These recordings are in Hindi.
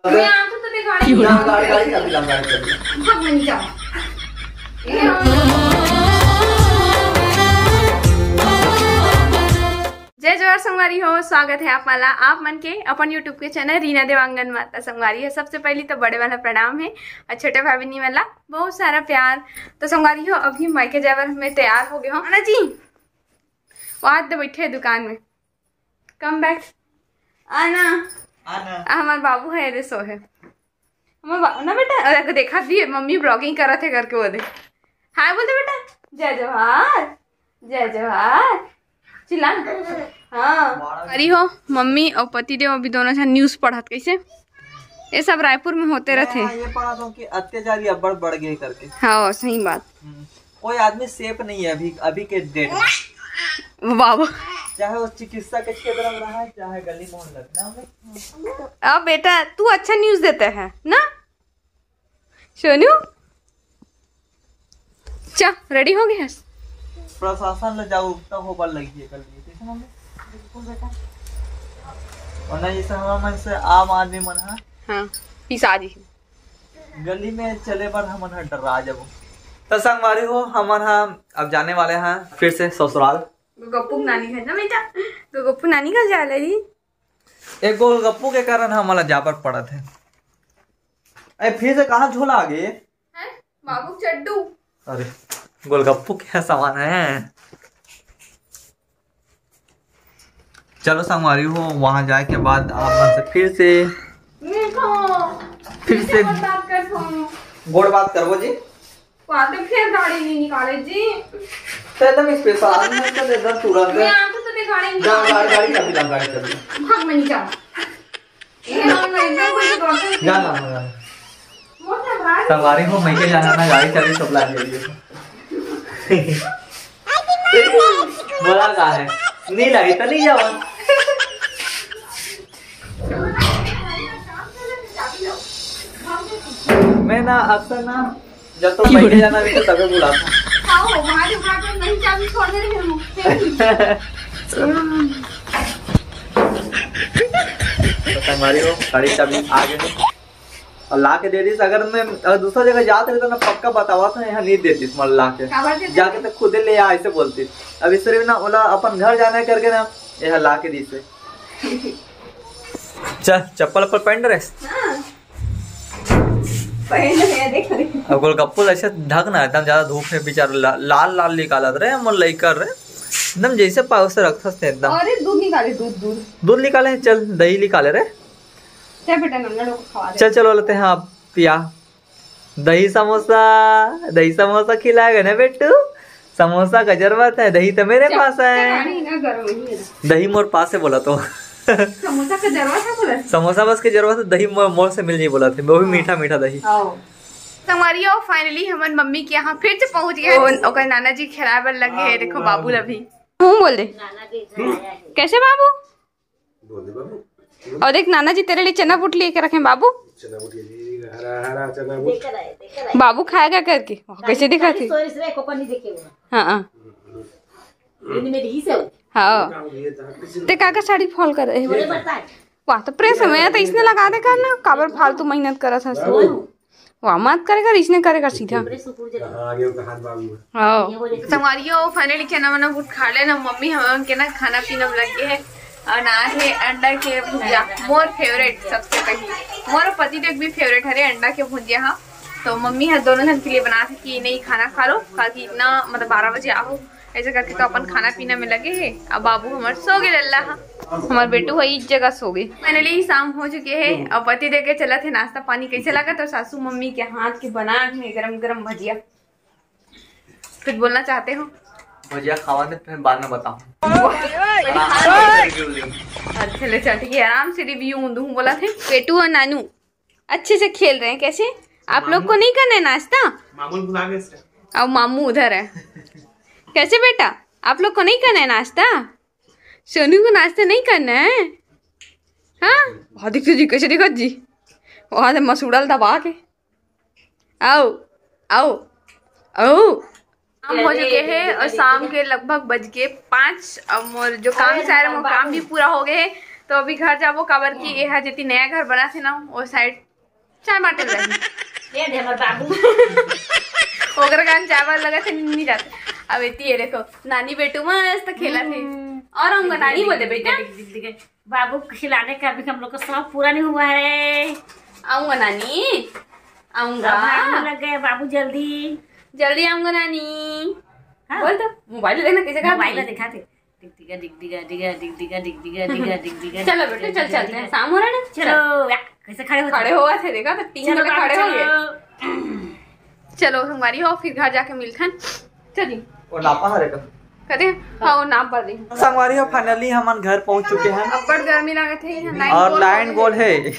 जय जोहर संगवारी हो, स्वागत है आपला आप मन के अपन यूट्यूब के चैनल रीना देवांगन माता संगवारी है। सबसे पहले तो बड़े वाला प्रणाम है और छोटे भाई बहनी वाला बहुत सारा प्यार। तो संगवारी हो अभी मायके जावर में तैयार हो गए हो ना जी, वहां तो बैठे है दुकान में। कम बैक आना हमारे बाबू है, रे सो है हमारे बाबू ना बेटा। देखा भी मम्मी ब्लॉगिंग कर रहे थे करके, वो देख हाय बोलते बेटा। जय जोहार जय जोहार चिल्ला। हाँ अरे हो मम्मी और पतिदेव अभी दोनों से न्यूज पढ़त कैसे ये सब रायपुर में होते रहते। ये पढ़ा था कि अत्याचारी अब्बड़ बढ़ गए करके। हाँ सही बात। कोई आदमी सेफ नहीं है अभी के डेट में। बाबा चाहे वो चिकित्सा के क्षेत्र में रहा है, चाहे गली मोहल्ले में। अब बेटा तू अच्छा न्यूज देता है ना सोनू। चा रेडी हो गए? प्रशासन ले जागरूकता होकर लगी है कल वरना जैसे हमारा मन से आम आदमी मन है। हाँ पिसाजी गली में चले पर हम डरा जब। तो संगवारी हो हमन अब जाने वाले हैं फिर से ससुराल। गप्पू नानी घर ना बेटा, तो गप्पू नानी घर जा रही। एक गोलगप्पू के कारण हमारा जा पर पड़ा थे। अरे फिर से कहाँ झोला आ गए बाबू चड्डू। अरे गोलगप्पू क्या सामान है। चलो संगवारी हो वहां जाए के बाद आप से फिर से गोड़ बात करबो जी। तो फिर गाड़ी नहीं निकाले जी। तो एकदम स्पेशल में तो एकदम तुरंत मैं आपको तो गाड़ी जा गाड़ी कभी ला गाड़ी कभी भाग में नहीं जा। ये हम नहीं कोई बात जा ना संगवारी हो मैं के जाना ना गाड़ी चली सब ला लीजिए। बोला कहा है नहीं लगी तो नहीं जाओ। मैं ना अक्सर ना जब तो मैं जाना भी तो तभी बुलाता। आओ हमारे ऊपर तो नहीं चाबी छोड़ दे रहे हम। तो संगवारी हो गाड़ी चाबी आ गई और ला के दे दी। अगर मैं दूसरा जगह जाते रहे तो मैं पक्का बतावा था यहाँ नहीं देती मतलब ला के जाके तो खुद ले आ ऐसे बोलती। अब इस तरह ना ओला अपन घर जाने करके ना यहाँ ला के दी से। चल चप्पल पर पहन ड्रेस अब गोलगप्पू ऐसे ढक ना एकदम ज्यादा धूप है बेचारा लाल लाल निकालत रहे मन लई कर रहे एकदम जैसे पाव से रखता थे एकदम। अरे दूध निकाले दूध निकाले। चल दही निकाले रे। चल चलो लेते हैं आप पिया दही समोसा खिलाएगा ना बेटू। समोसा का जरूरत है, दही तो मेरे पास है। दही मोर पास है बोला तो समोसा का जरूरत है बोला। समोसा बस की जरूरत है, दही मोर से मिल जाए बोला थे। वो भी मीठा मीठा दही। हमारी फाइनली हमारे मम्मी के यहाँ फिर से पहुँच गए। नाना जी खिलाए लगे है। देखो बाबू अभी बोल दे कैसे बाबू। और देख नाना जी तेरे लिए चना बुट लेके रखे बाबू। बाबू खाएगा करके कैसे दिखा थी। हाँ हाँ ते काका साड़ी फॉल कर रहे वाह तो प्रेस में तो इसने लगा दे करना काबर फालतू मेहनत करा था। वाह मत करेगा इसने करेगा सीधा। हाँ फाइनली चना वना बुट खा लेना। मम्मी हम के ना खाना पीना लगे है अनाज है अंडा के भुजिया मोर फेवरेट सबसे पहले। मोर पति देव भी फेवरेट है अंडा के भुजिया। हाँ तो मम्मी है दोनों जन के लिए बना थी कि नहीं खाना खा लो कल की इतना मतलब 12 बजे आओ ऐसे करके। तो अपन खाना पीना में लगे है। अब बाबू हमारे सो गए लल्ला। हमारे बेटू वही इस जगह सो गए। फाइनली शाम हो चुके हैं और पति देव के चला थे नाश्ता पानी कैसे लगा। तो सासू मम्मी के हाथ के बना गरम गरम भजिया। कुछ बोलना चाहते हो? भजिया खावा दे फिर बाद में बताऊं। अच्छा ले चल ठीक है आराम से रिव्यू दूँ बोला थे। पेटू और नानू अच्छे से खेल रहे हैं। कैसे आप लोग को नहीं करना है नाश्ता? अब मामू उधर है। कैसे बेटा आप लोग को नहीं करना है नाश्ता? सोनू को नाश्ता नहीं करना है? हाँ बहुत दिखते जी कैसे दिखत जी वहां से मसूड़ल दबा के। आओ आओ आओ शाम हो चुके हैं और शाम के लगभग बज के 5। और जो काम से आ रहे वो काम भी पूरा हो गए है। तो अभी घर जाबो काबर की ये जितनी नया घर बना थे ना वो साइड चाय बाटे रही ओकरा कान चाय बार लगा थे नहीं जाते। अब इतनी देखो नानी बेटू मस्त खेला थे और हम नानी बोले बेटा बाबू खिलाने का अभी हम लोग का शौक पूरा नहीं हुआ है। आऊंगा नानी आऊंगा लग गए बाबू जल्दी जल्दी आऊंगा नानी। हाँ? बोल तो मोबाइल लेना कैसे मोबाइल दिखाते चलो बेटे चल चलते हैं शाम हो रहा है। चलो कैसे खड़े हुआ थे देखा तो 3 घंटे खड़े हो गए। चलो हमारी हो फिर घर जाके मिलखन चलिए और नापा हरे का कहते हाँ नाम पर दी संगवारी हो फाइनली हम घर पहुंच चुके हैं। अब बड़ गर्मी लगे थे और लाइन गोल है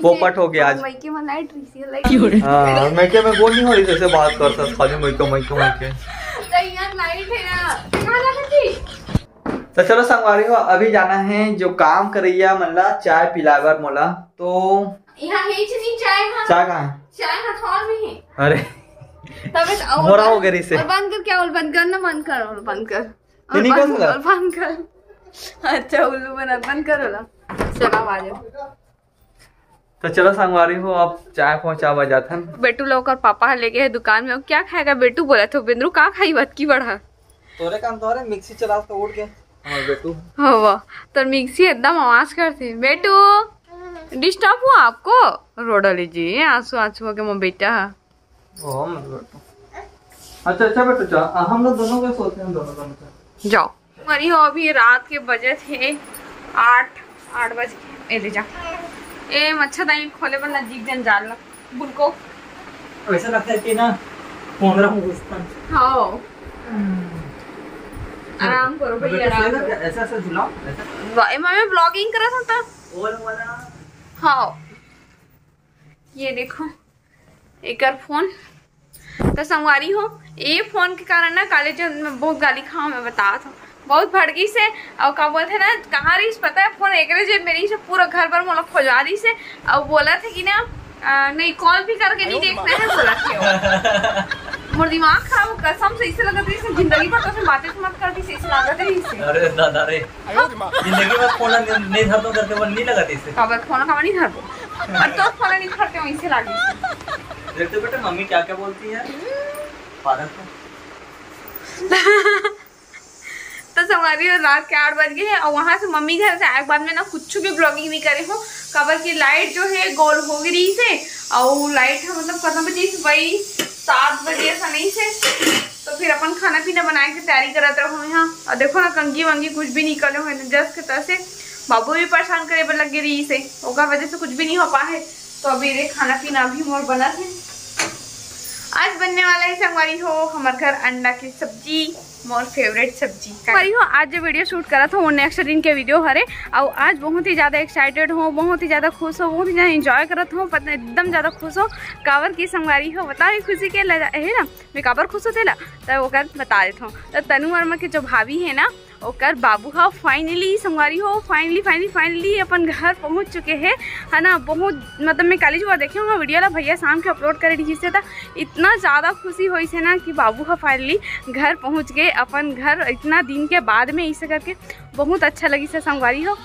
पोपट हो गया आज। मैके में लाइट रही हां मैके में गोल नहीं हो रही जैसे बात करता खाली मैके तो यार लाइट है ना कहां लगी थी। तो चलो संगवारी हो अभी जाना है जो काम करैया मनला चाय पिलावर मोला तो यहाँ है नहीं चाय। हाँ चाय कहाँ है? चाय हथौड़ में है। अरे तब मोरा हो गई से बंद कर क्या बोल बंद करना बंद कर और बंद कर और बंद कर। अच्छा उल्लू बना बंद करो ना चलो आ जाओ। तो चलो संगवारी हो अब चाय पहुंचावा जाथन। बेटू लोग और पापा लेके है दुकान में क्या खाएगा बेटू बोला तो बिंद्रू का खाई बत की बढ़ा तोरे काम तोरे मिक्सी चला तो उठ के हमारे बेटू हो तो मिक्सी एकदम आवाज करते बेटू डिस्टर्ब हुआ आपको रोड़ा लीजिए आंसू आंसू के मुँह बेटा ओ मतलब अच्छा बेटू हम लोग दोनों के सोते हैं दोनों जाओ मरी हो अभी रात के बजे थे 8 बजे ले जा ए मच्छरदानी खोले पर नजदीक दिन जाल ला बुनको वैसा लगता है कि ना 15 हाँ आराम करो भैया आराम करो। ऐसा झुलाओ ऐसा मैं ब्लॉगिंग कर रहा था ओल वाला। हाँ ये देखो एक फोन तो संगवारी हो ये फोन के कारण ना कॉलेज में बहुत गाली खाओ मैं बता था बहुत भड़की से और क्या बोलते ना कहाँ रही पता है फोन एक मेरी से पूरा घर पर मोला खोजा रही से और बोला था कि ना नहीं कॉल भी करके नहीं देखते हैं बोला थे मोर दिमाग खराब कसम से इसे लगा था जिंदगी भर तो बातें मत करती से लगा था इसे। अरे दादा रे जिंदगी में फोन नहीं धरतो करते वो नहीं लगाती इसे खबर फोन का नहीं धरतो और तो फोन नहीं धरते हो इसे लगी देखते बेटा मम्मी क्या क्या बोलती है फादर को। तो हमारी रात के 8 बज गए हैं और वहाँ से मम्मी घर से आए बाद में ना कुछ भी ब्लॉगिंग नहीं करे हो कबर की लाइट जो है गोल हो गई से और लाइट है मतलब खत्म बजे वही 7 बजे ऐसा नहीं से तो फिर अपन खाना पीना बनाए के तैयारी करते रहो यहाँ और देखो ना कंगी वंगी कुछ भी निकले हुए जस्ट के तरह से बाबू भी परेशान करे पर लग रही से ओकर वजह से कुछ भी नहीं हो पाए तो अभी खाना पीना अभी मोर बना थे। आज बनने वाला है संगवारी हो हमारे घर अंडा की सब्जी मोर फेवरेट सब्जी संगवारी हो। आज जो वीडियो शूट करा था वो नेक्स्ट दिन के वीडियो हरे और आज बहुत ही ज़्यादा एक्साइटेड हो बहुत ही ज़्यादा खुश हो बहुत ही ज़्यादा इंजॉय करत हूँ पता एकदम ज़्यादा खुश हो काबर की संगवारी हो बताओ खुशी के है ना मैं काबर खुश होते ला तो ओकर बता देता हूँ। तो तनु वर्मा के जो भाभी है ना ओकर बाबू हा फाइनली संगवारी हो फाइनली अपन घर पहुंच चुके हैं है ना। बहुत मतलब मैं कल हुआ देखे होंगे वीडियो ला भैया शाम के अपलोड करे रही से था इतना ज़्यादा खुशी हुई से ना कि बाबू हा फाइनली घर पहुंच गए अपन घर इतना दिन के बाद में इसे करके बहुत अच्छा लगी से संगवारी हो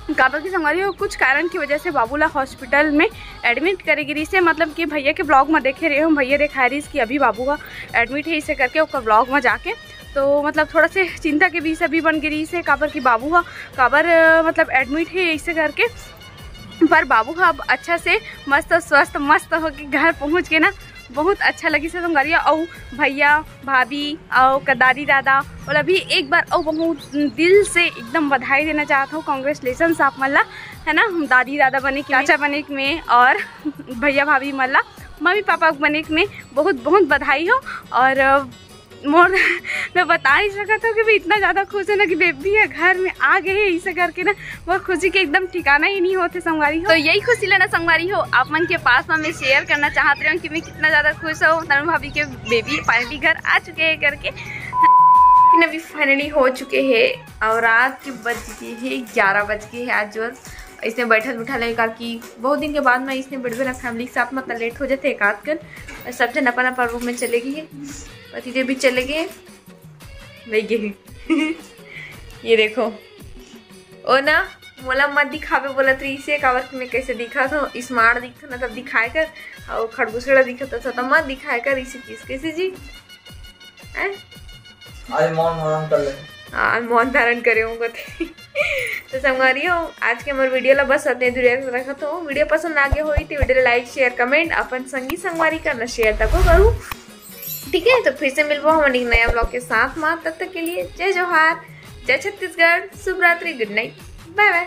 काबर की संगवारी हो कुछ कारण की वजह से बाबूला हॉस्पिटल में एडमिट करेगी से मतलब कि भैया के ब्लॉग में देखे रहे हो भैया दिखा रही कि अभी बाबू का एडमिट है इसे करके उसका ब्लॉग में जाके तो मतलब थोड़ा से चिंता के बीच अभी बन गई से काबर की बाबू का काबर मतलब एडमिट है इसे करके पर बाबू का अब अच्छा से मस्त स्वस्थ मस्त होके घर पहुँच के ना बहुत अच्छा लगी से संगवारिया और भैया भाभी और दादी दादा और अभी एक बार और बहुत दिल से एकदम बधाई देना चाहता हूँ कांग्रेचुलेसन आप मल्ला है ना दादी दादा बने के चाचा बने में और भैया भाभी मल्ला मम्मी पापा बने में बहुत बहुत बधाई हो। और मोर मैं बता नहीं सका था कि मैं इतना ज़्यादा खुश है ना कि बेबी है घर में आ गए हैं इसे करके ना वो खुशी के एकदम ठिकाना ही नहीं होते संगवारी हो। तो यही खुशी लेना संगवारी हो आप मन के पास में मैं शेयर करना चाहती हूँ कि मैं कितना ज़्यादा खुश हूँ तनु भाभी के बेबी फाइनली घर आ चुके हैं करके अभी फाइनली हो चुके हैं और रात के बज गए हैं 11 बज गए हैं आज। और इसने बैठल उठा लेकर कि बहुत दिन के बाद में इसने बड़े बड़ा फैमिली के साथ मतलब लेट हो जाते एक आध कर सब जन अपन अपन रूम में चले गए हैं पतिदेव भी चले गए ले गए ये देखो ओ ना मोला मत दिखावे बोला तो इसे कावत में कैसे दिखा तो स्मार्ट दिखता ना तब दिखाए कर और खरगोशड़ा दिखता था तब मत दिखाए कर इसे किस कैसे जी आज मौन धारण कर ले। हाँ मौन धारण करे होंगे तो संगवारी हो आज के हमारे वीडियो ला बस अतने दूर रखा तो वीडियो पसंद आगे हुई तो वीडियो लाइक शेयर कमेंट अपन संगी संगवारी करना शेयर तक करूँ। ठीक है तो फिर से मिलबो हमारे नया ब्लॉग के साथ में। तब तक के लिए जय जोहार, जय छत्तीसगढ़, शुभ रात्रि, गुड नाइट, बाय बाय।